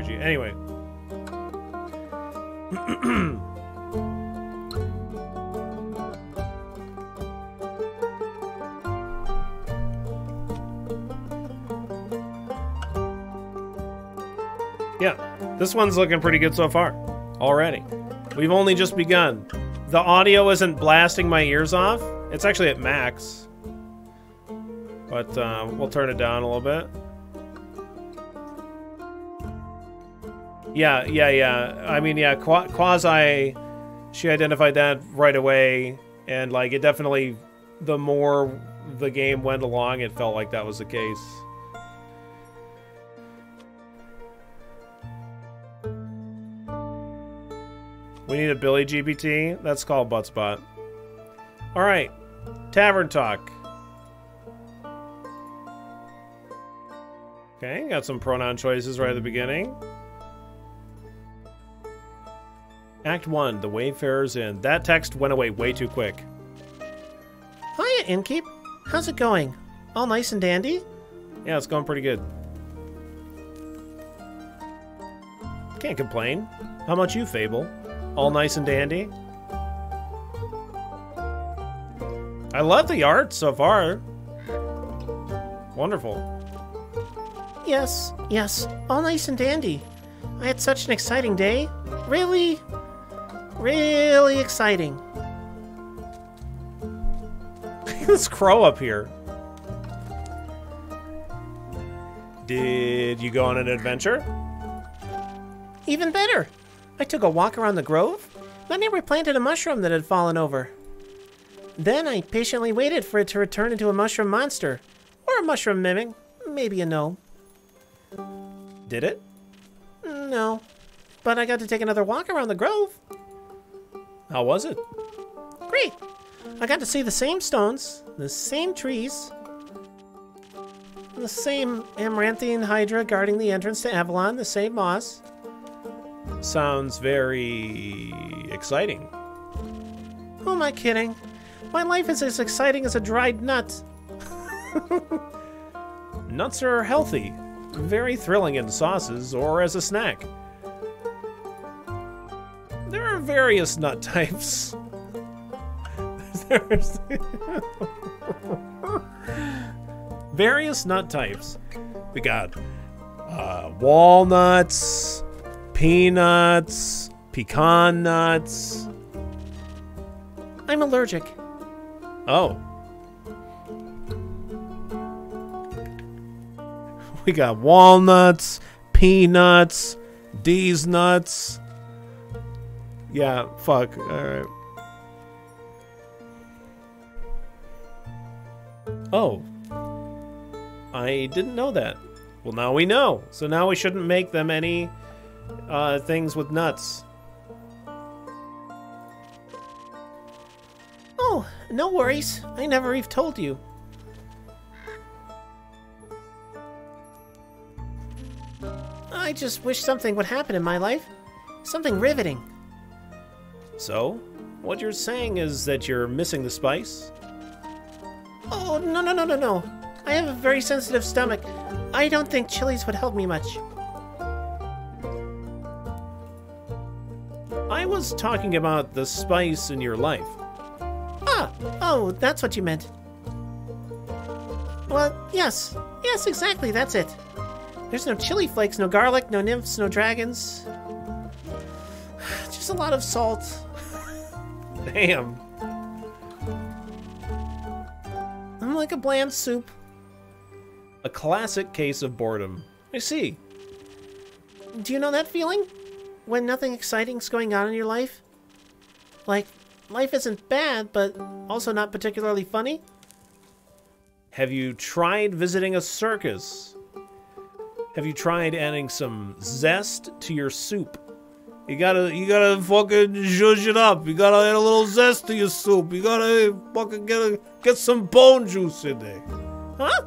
RPG. Anyway. Yeah, this one's looking pretty good so far. Already. We've only just begun. The audio isn't blasting my ears off. It's actually at max. But we'll turn it down a little bit. Yeah. I mean, yeah, Quasi, she identified that right away. And, like, it definitely, the more the game went along, it felt like that was the case. We need a Billy GPT. That's called Buttspot. Alright. Tavern talk. Okay, got some pronoun choices right at the beginning. Act 1, The Wayfarer's Inn. That text went away way too quick. Hiya, Innkeep. How's it going? All nice and dandy? Yeah, it's going pretty good. Can't complain. How about you, Fable? All nice and dandy? I love the art so far. Wonderful. Yes, all nice and dandy. I had such an exciting day. Really exciting. This crow up here. Did you go on an adventure? Even better. I took a walk around the grove. My neighbor planted a mushroom that had fallen over. Then I patiently waited for it to return into a mushroom monster. Or a mushroom mimic. Maybe a gnome. Did it? No. But I got to take another walk around the grove. How was it? Great. I got to see the same stones, the same trees, the same Amaranthian Hydra guarding the entrance to Avalon, the same moss. Sounds very exciting. Who am I kidding? My life is as exciting as a dried nut. Nuts are healthy, very thrilling in sauces or as a snack. There are various nut types. Various nut types. We got walnuts, peanuts, pecan nuts. I'm allergic. Oh. We got walnuts, peanuts, these nuts. Yeah, fuck. Alright. Oh. I didn't know that. Well, now we know. So now we shouldn't make them any things with nuts. Oh, no worries. I never even told you. I just wish something would happen in my life. Something riveting. So, what you're saying is that you're missing the spice? Oh, no. I have a very sensitive stomach. I don't think chilies would help me much. I was talking about the spice in your life. Oh, that's what you meant. Well, yes, exactly, that's it. There's no chili flakes, no garlic, no nymphs, no dragons. Just a lot of salt. Damn. I'm like a bland soup. A classic case of boredom. I see. Do you know that feeling? When nothing exciting's going on in your life? Like, life isn't bad, but also not particularly funny? Have you tried visiting a circus? Have you tried adding some zest to your soup? You gotta fucking zhuzh it up. You gotta add a little zest to your soup. You gotta fucking get some bone juice in there. Huh?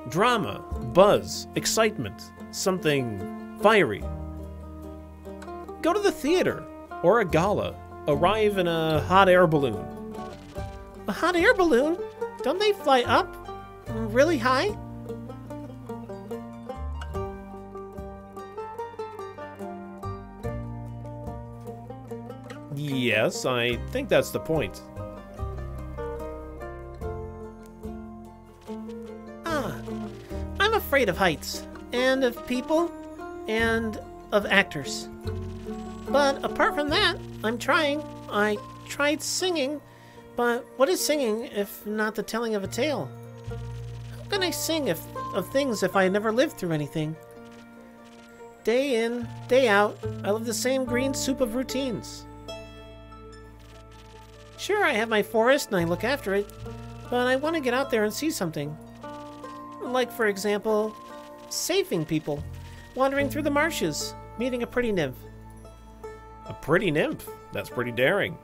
Drama, buzz, excitement, something fiery. Go to the theater or a gala. Arrive in a hot air balloon. A hot air balloon? Don't they fly up? Really high? Yes, I think that's the point. I'm afraid of heights, and of people, and of actors. But apart from that, I'm trying. I tried singing, but what is singing if not the telling of a tale? How can I sing of things if I never lived through anything? Day in, day out, I live the same green soup of routines. Sure, I have my forest and I look after it, but I want to get out there and see something. Like, for example, saving people, wandering through the marshes, meeting a pretty nymph. A pretty nymph? That's pretty daring.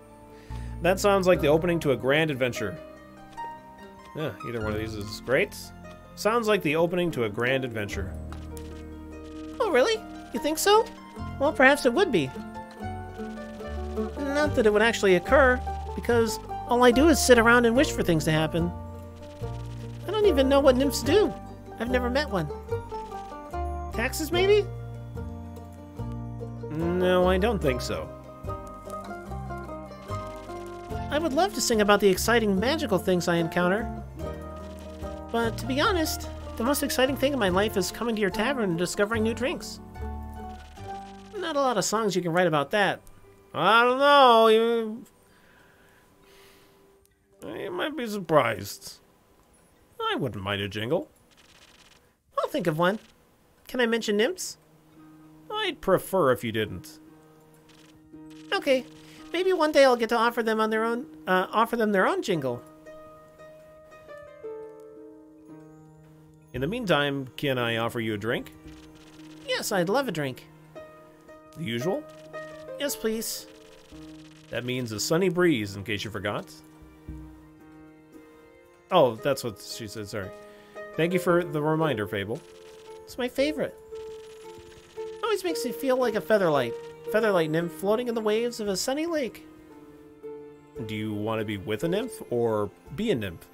That sounds like the opening to a grand adventure. Yeah, either one of these is great. Sounds like the opening to a grand adventure. Oh, really? You think so? Well, perhaps it would be. Not that it would actually occur, because all I do is sit around and wish for things to happen. I don't even know what nymphs do. I've never met one. Taxes, maybe? No, I don't think so. I would love to sing about the exciting, magical things I encounter. But to be honest, the most exciting thing in my life is coming to your tavern and discovering new drinks. Not a lot of songs you can write about that. I don't know. You might be surprised. I wouldn't mind a jingle. I'll think of one. Can I mention nymphs? I'd prefer if you didn't. Okay, maybe one day I'll get to offer them their own jingle. In the meantime, can I offer you a drink? Yes, I'd love a drink. The usual? Yes, please. That means a sunny breeze, in case you forgot. Oh, that's what she said, sorry. Thank you for the reminder, Fable. It's my favorite. Always makes me feel like a featherlight nymph floating in the waves of a sunny lake. Do you want to be with a nymph, or be a nymph?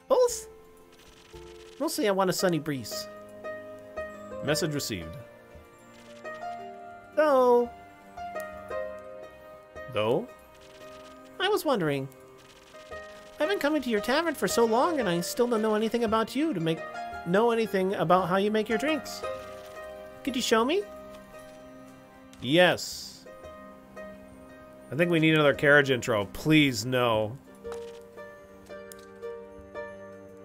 Both? Mostly I want a sunny breeze. Message received. Though, I was wondering. I've been coming to your tavern for so long and I still don't know anything about you to know anything about how you make your drinks. Could you show me? Yes. I think we need another carriage intro. Please, no.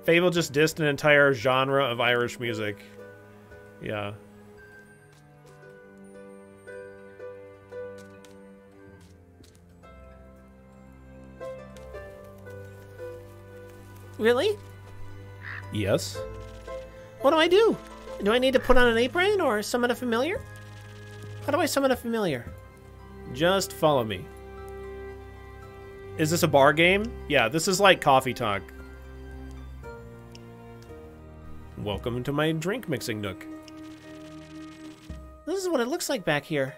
Fable just dissed an entire genre of Irish music. Yeah. Really? Yes. What do I do? Do I need to put on an apron or summon a familiar? How do I summon a familiar? Just follow me. Is this a bar game? Yeah, this is like coffee talk. Welcome to my drink mixing nook. This is what it looks like back here.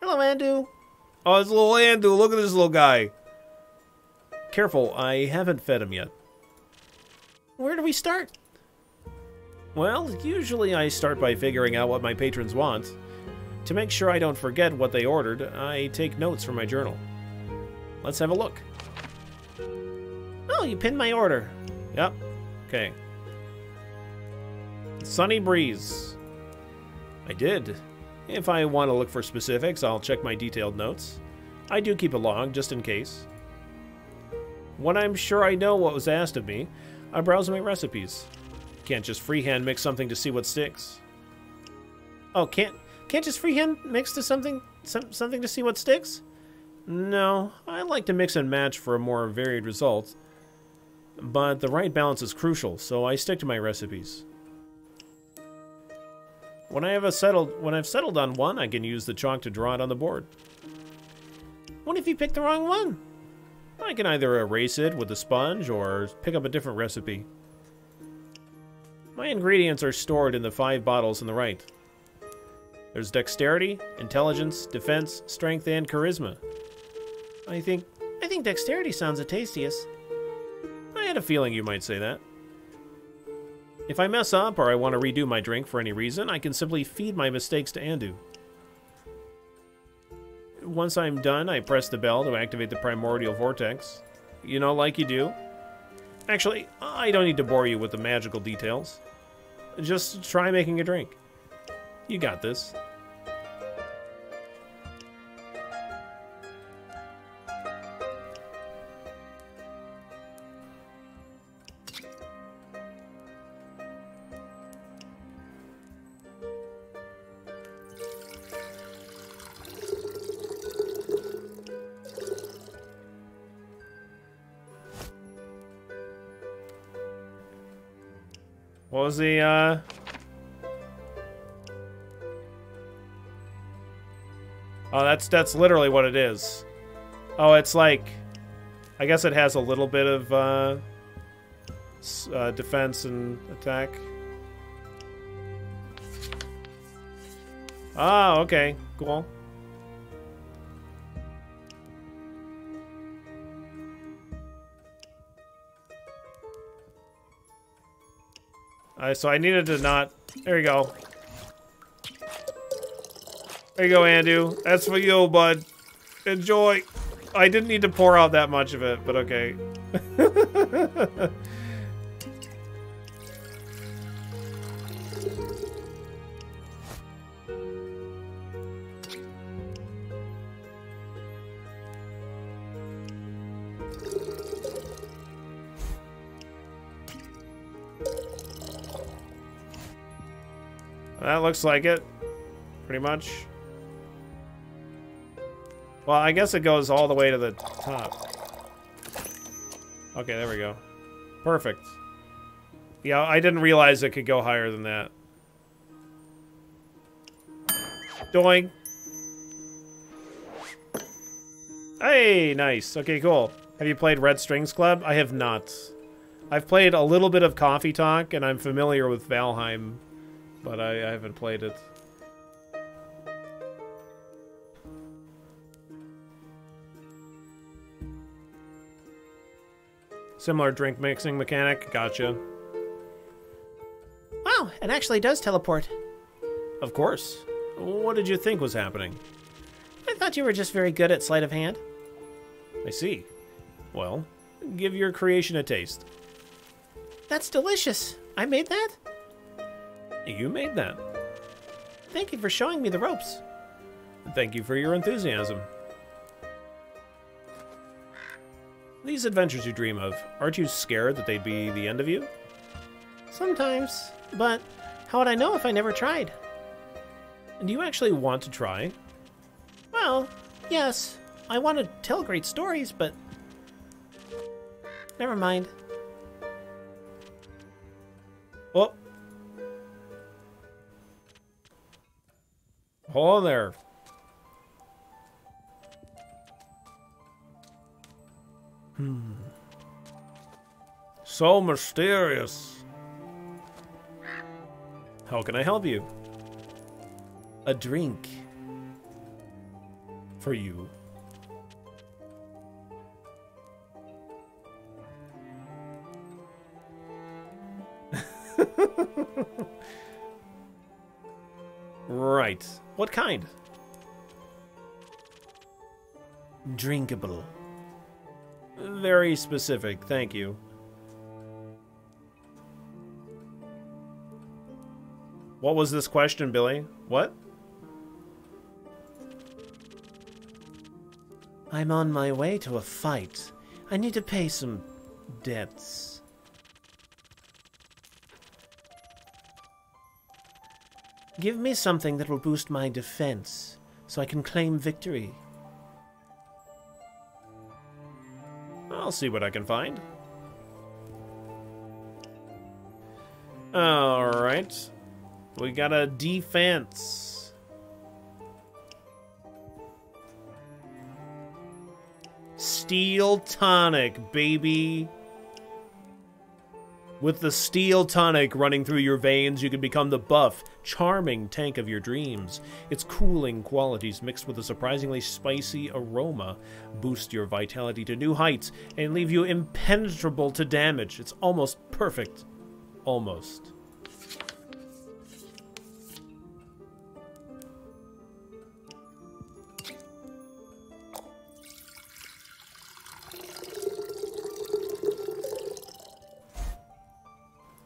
Hello, Andu. Oh, it's little Andu. Look at this little guy. Careful, I haven't fed him yet. Where do we start? Well, usually I start by figuring out what my patrons want. To make sure I don't forget what they ordered, I take notes from my journal. Let's have a look. Oh, you pinned my order. Yep. Okay. Sunny breeze. I did. If I want to look for specifics, I'll check my detailed notes. I do keep a log, just in case. When I'm sure I know what was asked of me, I browse my recipes. Can't just freehand mix something to see what sticks. Oh, can't just freehand mix to something to see what sticks? No, I like to mix and match for a more varied result. But the right balance is crucial, so I stick to my recipes. When I've settled on one, I can use the chalk to draw it on the board. What if you picked the wrong one? I can either erase it with a sponge or pick up a different recipe. My ingredients are stored in the 5 bottles on the right. There's dexterity, intelligence, defense, strength, and charisma. I think dexterity sounds the tastiest. I had a feeling you might say that. If I mess up or I want to redo my drink for any reason, I can simply feed my mistakes to Andu. once I'm done, I press the bell to activate the primordial vortex. You know, like you do. Actually, I don't need to bore you with the magical details. Just try making a drink. You got this. What was the, Oh, that's literally what it is. Oh, it's like... I guess it has a little bit of, defense and attack. Ah, okay. Cool. So I needed to not... There you go. There you go, Andu. That's for you, bud. Enjoy. I didn't need to pour out that much of it, but okay. That looks like it. Pretty much. Well, I guess it goes all the way to the top. Okay, there we go. Perfect. Yeah, I didn't realize it could go higher than that. Doing. Hey, nice. Okay, cool. Have you played Red Strings Club? I have not. I've played a little bit of Coffee Talk, and I'm familiar with Valheim, but I haven't played it. Similar drink mixing mechanic. Gotcha. Wow, it actually does teleport. Of course. What did you think was happening? I thought you were just very good at sleight of hand. I see. Well, give your creation a taste. That's delicious. I made that? You made that. Thank you for showing me the ropes. Thank you for your enthusiasm. These adventures you dream of, aren't you scared that they'd be the end of you? Sometimes, but how would I know if I never tried? Do you actually want to try? Well, yes. I want to tell great stories, but... Never mind. Oh. Hold on there. So mysterious. How can I help you? A drink. For you. Right. What kind? Drinkable. Very specific, thank you. What was this question, Billy? What? I'm on my way to a fight. I need to pay some debts. Give me something that will boost my defense, so I can claim victory. I'll see what I can find. Alright. We got a defense. Steel tonic, baby. With the steel tonic running through your veins, you can become the buff, charming tank of your dreams. Its cooling qualities mixed with a surprisingly spicy aroma boost your vitality to new heights and leave you impenetrable to damage. It's almost perfect. Almost.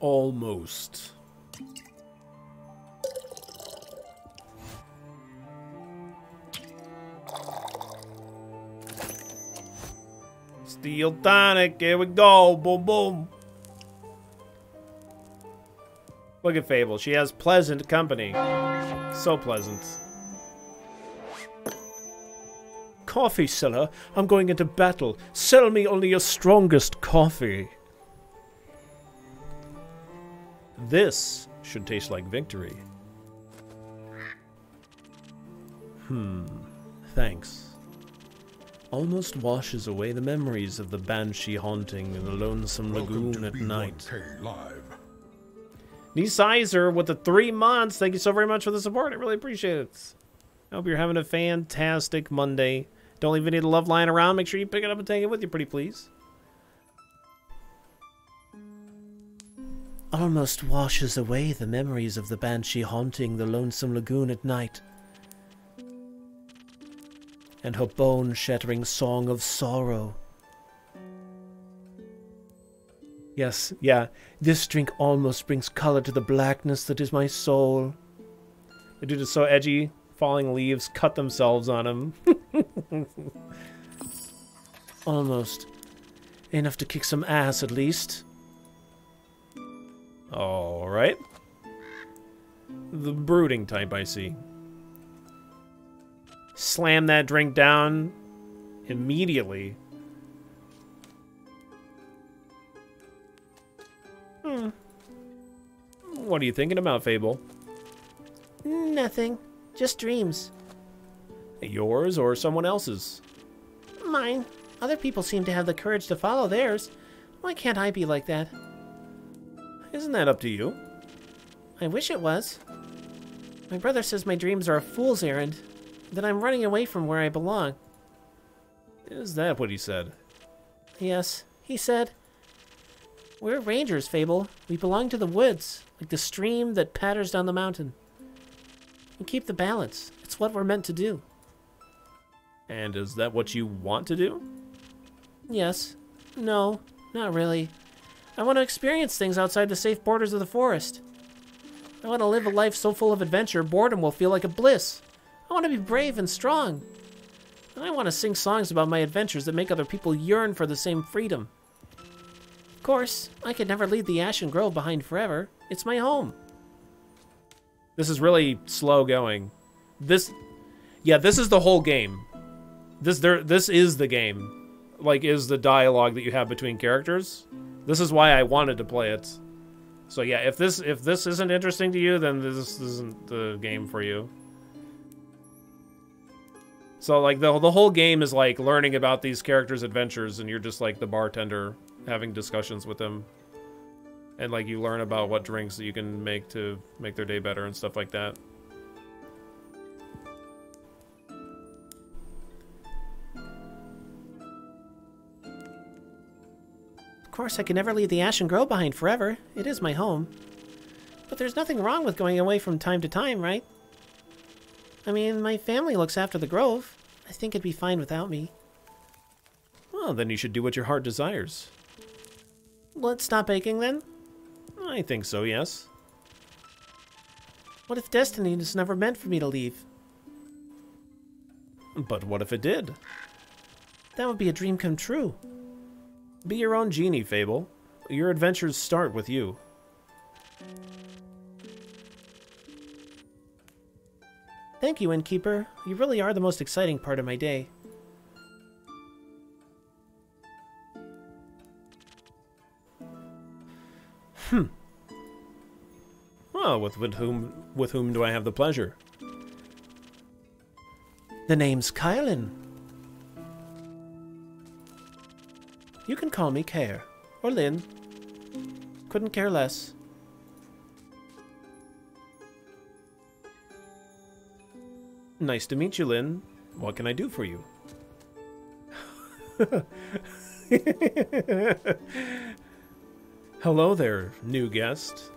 Almost. Steel tonic, here we go, boom boom. Look at Fable, she has pleasant company. So pleasant. Coffee seller, I'm going into battle. Sell me only your strongest coffee. This should taste like victory. Thanks. Almost washes away the memories of the banshee haunting in the lonesome lagoon at night. Sizer with the 3 months. Thank you so very much for the support. I really appreciate it. I hope you're having a fantastic Monday. Don't leave any of the love lying around. Make sure you pick it up and take it with you, pretty please. Almost washes away the memories of the banshee haunting the lonesome lagoon at night. And her bone-shattering song of sorrow. Yes, yeah, this drink almost brings color to the blackness that is my soul. The dude is so edgy. Falling leaves cut themselves on him. Almost. Enough to kick some ass, at least. Alright. The brooding type, I see. Slam that drink down immediately. What are you thinking about, Fable? Nothing. Just dreams. Yours or someone else's? Mine. Other people seem to have the courage to follow theirs. Why can't I be like that? Isn't that up to you? I wish it was. My brother says my dreams are a fool's errand, that I'm running away from where I belong. Is that what he said? Yes, he said. We're rangers, Fable. We belong to the woods, like the stream that patters down the mountain. We keep the balance. It's what we're meant to do. And is that what you want to do? Yes. No, not really. I want to experience things outside the safe borders of the forest. I want to live a life so full of adventure, boredom will feel like a bliss. I want to be brave and strong. And I want to sing songs about my adventures that make other people yearn for the same freedom. Of course, I could never leave the Ashen Grove behind forever. It's my home. This is really slow going. This is the whole game. This is the game. Like, is the dialogue that you have between characters. This is why I wanted to play it. So yeah, if this isn't interesting to you, then this isn't the game for you. So like the whole game is like learning about these characters' adventures, and you're just like the bartender having discussions with them. And like you learn about what drinks that you can make to make their day better and stuff like that. Of course, I can never leave the Ashen Grove behind forever. It is my home. But there's nothing wrong with going away from time to time, right? I mean, my family looks after the grove. I think it'd be fine without me. Well, then you should do what your heart desires. Let's stop aching, then? I think so, yes. What if destiny is never meant for me to leave? But what if it did? That would be a dream come true. Be your own genie, Fable. Your adventures start with you. Thank you, Innkeeper. You really are the most exciting part of my day. Well, with whom do I have the pleasure? The name's Kylan. You can call me Care, or Lynn. Couldn't care less. Nice to meet you, Lynn. What can I do for you? Hello there, new guest.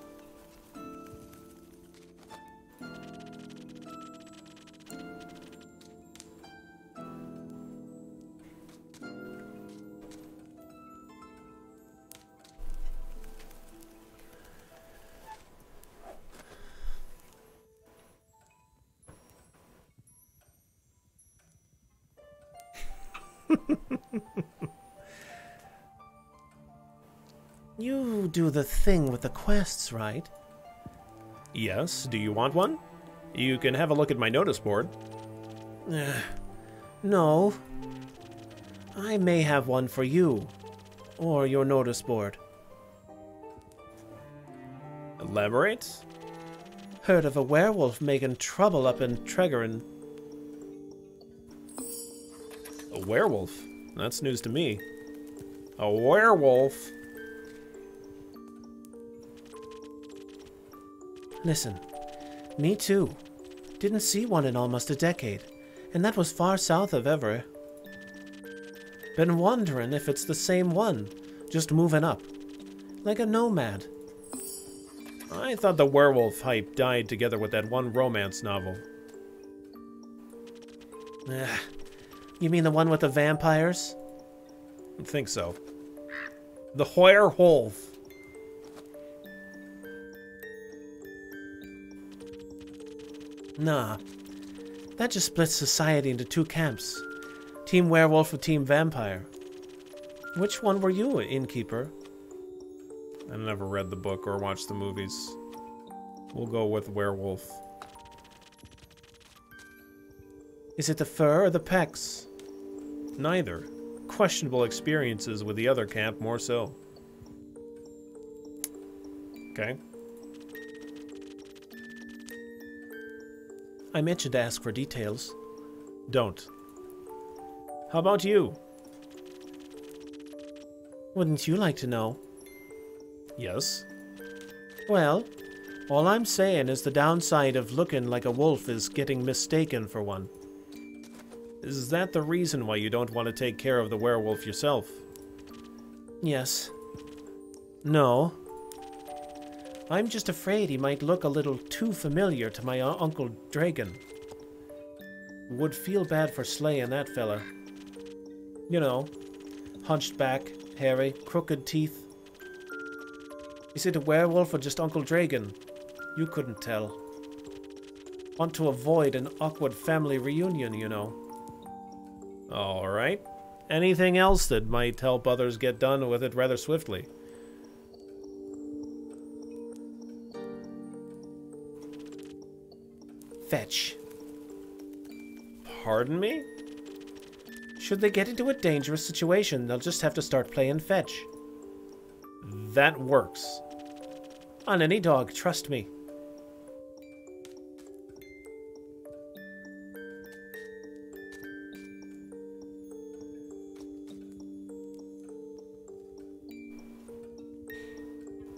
You do the thing with the quests, right? Yes, do you want one? You can have a look at my notice board. No. I may have one for you. Or your notice board. Elaborate? Heard of a werewolf making trouble up in Tregerin. A werewolf? That's news to me. A werewolf? Listen, me too. Didn't see one in almost a decade, and that was far south of Everett. Been wondering if it's the same one, just moving up. Like a nomad. I thought the werewolf hype died together with that one romance novel. You mean the one with the vampires? I think so. The werewolf. Nah. That just splits society into two camps. Team werewolf and team vampire. Which one were you, innkeeper? I never read the book or watched the movies. We'll go with werewolf. Is it the fur or the pecs? Neither. Questionable experiences with the other camp more so. Okay. I'm itching to ask for details. Don't. How about you? Wouldn't you like to know? Yes. Well, all I'm saying is the downside of looking like a wolf is getting mistaken for one. Is that the reason why you don't want to take care of the werewolf yourself? Yes. No. I'm just afraid he might look a little too familiar to my Uncle Dragon. Would feel bad for slaying that fella. You know, hunched back, hairy, crooked teeth. Is it a werewolf or just Uncle Dragon? You couldn't tell. Want to avoid an awkward family reunion, you know. Alright. Anything else that might help others get done with it rather swiftly? Fetch. Pardon me? Should they get into a dangerous situation, they'll just have to start playing fetch. That works. On any dog, trust me.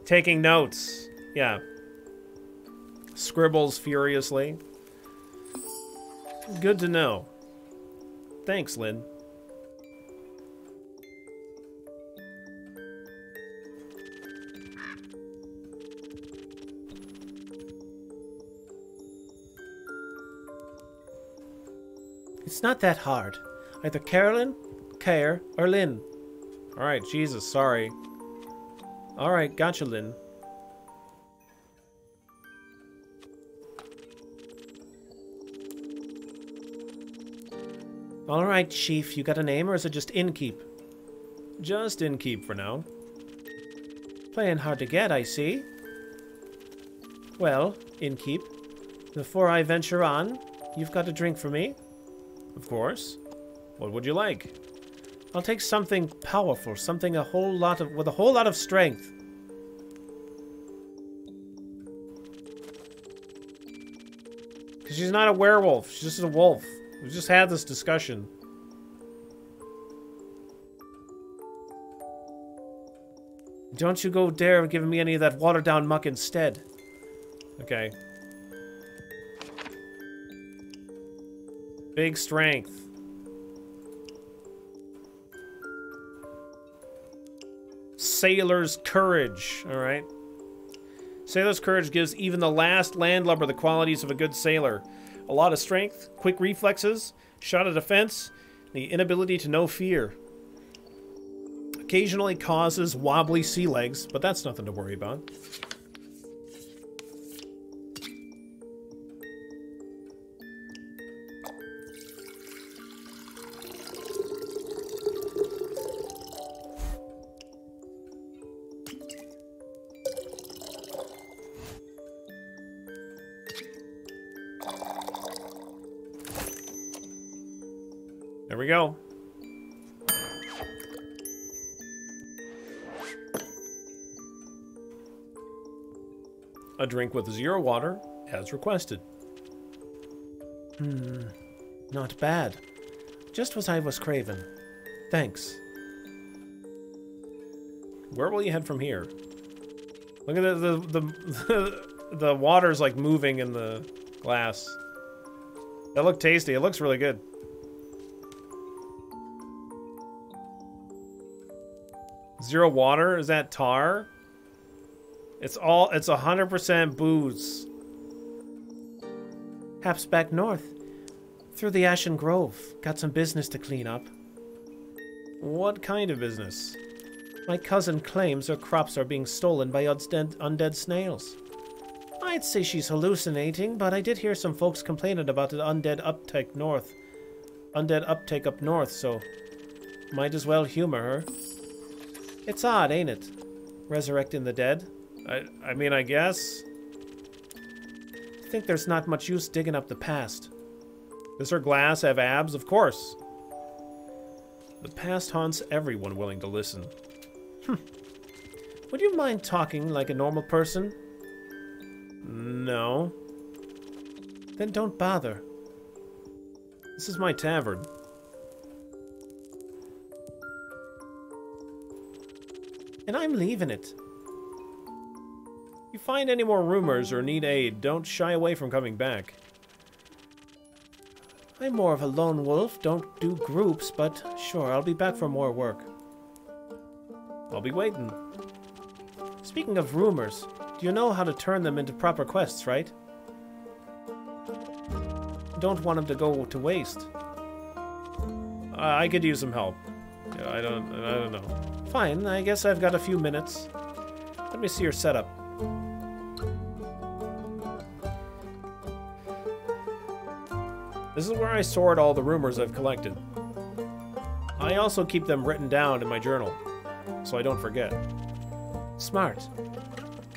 Taking notes. Yeah. Scribbles furiously. Good to know. Thanks, Lynn. It's not that hard. Either Carolyn, Kare, or Lynn. Alright, Jesus, sorry. Alright, gotcha, Lynn. Alright, Chief, you got a name or is it just Innkeep? Just Innkeep for now. Playing hard to get, I see. Well, Innkeep, before I venture on, you've got a drink for me? Of course. What would you like? I'll take something powerful, something with a whole lot of strength. Because she's not a werewolf, she's just a wolf. We just had this discussion. Don't you go dare giving me any of that watered-down muck instead. Okay. Big strength. Sailor's courage. Alright. Sailor's courage gives even the last landlubber the qualities of a good sailor. A lot of strength, quick reflexes, shot of defense, the inability to know fear. Occasionally causes wobbly sea legs, but that's nothing to worry about. There we go. A drink with 0 water, as requested. Not bad. Just what I was craving. Thanks. Where will you head from here? Look at the water's like moving in the glass. That looked tasty. It looks really good. Zero water? Is that tar? It's 100% booze. Haps back north. Through the Ashen Grove. Got some business to clean up. What kind of business? My cousin claims her crops are being stolen by undead snails. I'd say she's hallucinating, but I did hear some folks complaining about the undead uptake up north, so might as well humor her. It's odd, ain't it? Resurrecting the dead. I mean, I guess. I think there's not much use digging up the past. Does her glass have abs? Of course. The past haunts everyone willing to listen. Would you mind talking like a normal person? No. Then don't bother. This is my tavern. And I'm leaving it. If you find any more rumors or need aid, don't shy away from coming back. I'm more of a lone wolf, don't do groups, but sure, I'll be back for more work. I'll be waiting. Speaking of rumors, do you know how to turn them into proper quests, right? Don't want them to go to waste. I could use some help. Yeah, I don't know. Fine, I guess I've got a few minutes. Let me see your setup. This is where I sort all the rumors I've collected. I also keep them written down in my journal, so I don't forget. Smart.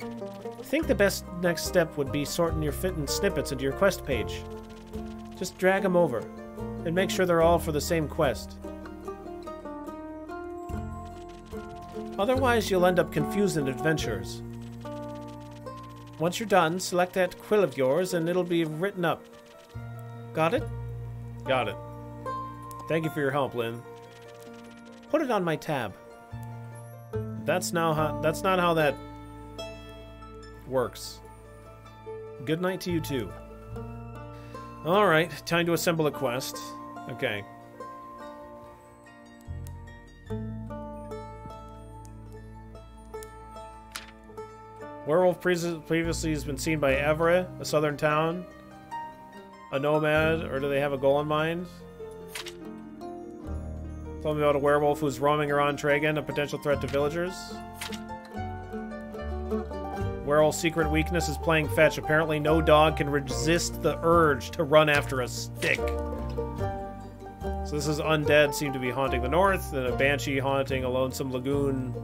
I think the best next step would be sorting your fitting snippets into your quest page. Just drag them over, and make sure they're all for the same quest. Otherwise, you'll end up confusing adventurers. Once you're done, select that quill of yours, and it'll be written up. Got it? Got it. Thank you for your help, Lynn. Put it on my tab. That's not how that works. Good night to you too. Alright, time to assemble a quest. Okay. Werewolf previously has been seen by Everett, a southern town. A nomad, or do they have a goal in mind? Tell me about a werewolf who's roaming around Tragan, a potential threat to villagers. Werewolf's secret weakness is playing fetch. Apparently no dog can resist the urge to run after a stick. So this is undead seem to be haunting the north, and a banshee haunting a lonesome lagoon.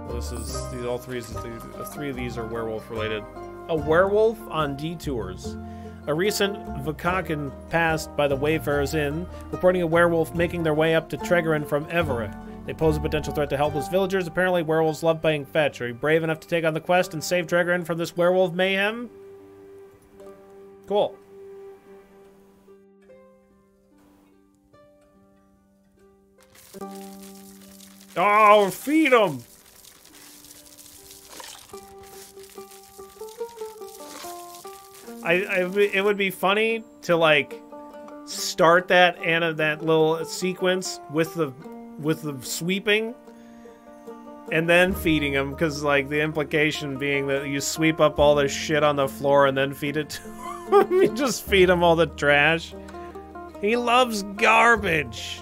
All three of these are werewolf related. A werewolf on detours. A recent Vakakan passed by the Wayfarers Inn, reporting a werewolf making their way up to Tregerin from Everett. They pose a potential threat to helpless villagers. Apparently, werewolves love playing fetch. Are you brave enough to take on the quest and save Tregerin from this werewolf mayhem? Cool. Oh, feed them! It would be funny to like start that little sequence with the sweeping and then feeding him, because like the implication being that you sweep up all the shit on the floor and then feed it to him. You just feed him all the trash. He loves garbage.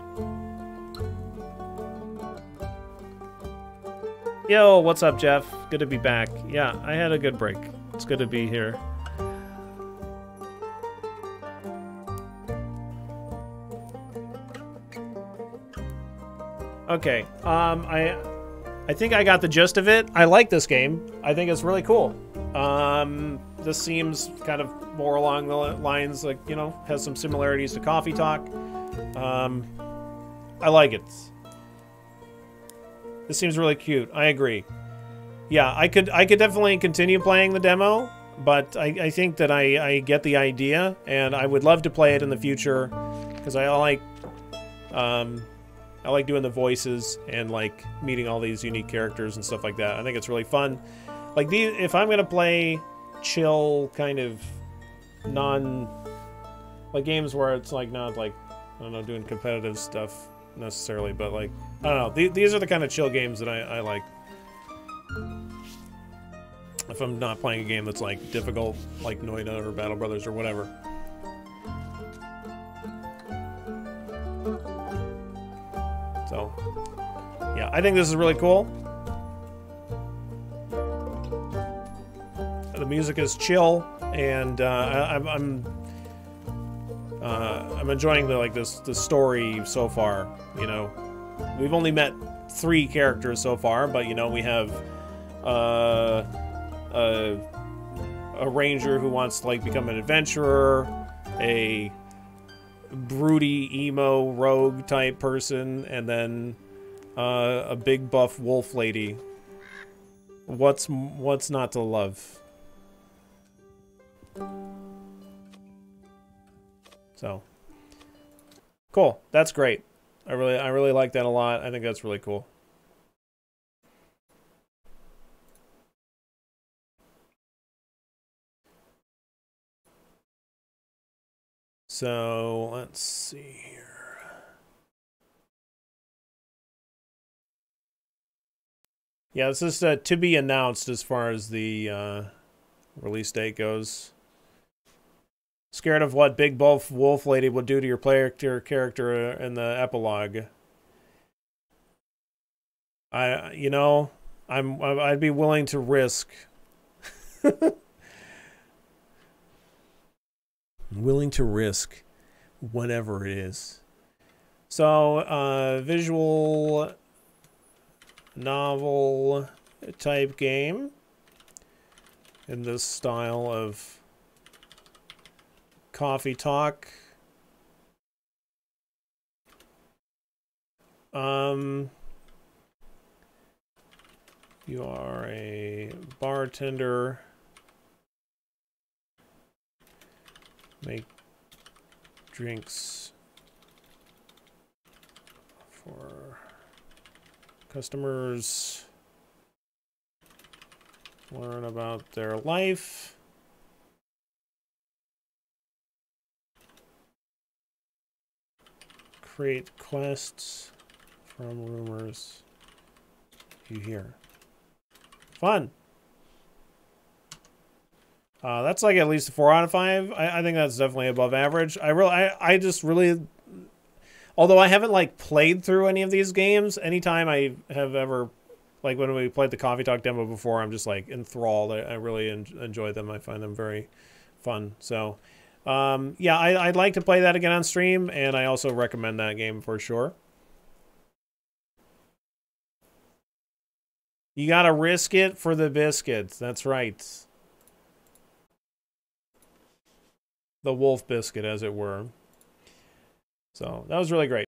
Yo, what's up, Jeff? Good to be back. Yeah, I had a good break. It's good to be here. Okay, I think I got the gist of it. I like this game. I think it's really cool. this seems kind of more along the lines, like, you know, has some similarities to Coffee Talk. I like it. This seems really cute. I agree. Yeah, I could definitely continue playing the demo, but I think that I get the idea, and I would love to play it in the future, because I like doing the voices and like meeting all these unique characters and stuff like that. I think it's really fun. Like if I'm gonna play chill kind of like games where it's like not like, I don't know, doing competitive stuff necessarily, but like, I don't know, these are the kind of chill games that I like. If I'm not playing a game that's like difficult, like Noida or Battle Brothers or whatever. So, yeah, I think this is really cool. The music is chill, and I'm enjoying the story so far. You know, we've only met 3 characters so far, but you know, we have a ranger who wants to like become an adventurer, a broody emo rogue type person, and then a big buff wolf lady. What's not to love? So cool. That's great. I really like that a lot. I think that's really cool. So let's see here. Yeah, this is to be announced as far as the release date goes. Scared of what Big Buff Wolf Lady will do to your character in the epilogue. I'd be willing to risk. Willing to risk whatever it is. So, visual novel type game in this style of Coffee Talk. You are a bartender. Make drinks for customers. Learn about their life. Create quests from rumors you hear. Fun. That's like at least a 4 out of 5. I think that's definitely above average. I just really, although I haven't like played through any of these games, anytime I have ever, like when we played the Coffee Talk demo before, I'm just like enthralled. I really enjoy them. I find them very fun. So, yeah, I'd like to play that again on stream, and I also recommend that game for sure. You gotta risk it for the biscuits. That's right. The wolf biscuit, as it were. So, that was really great.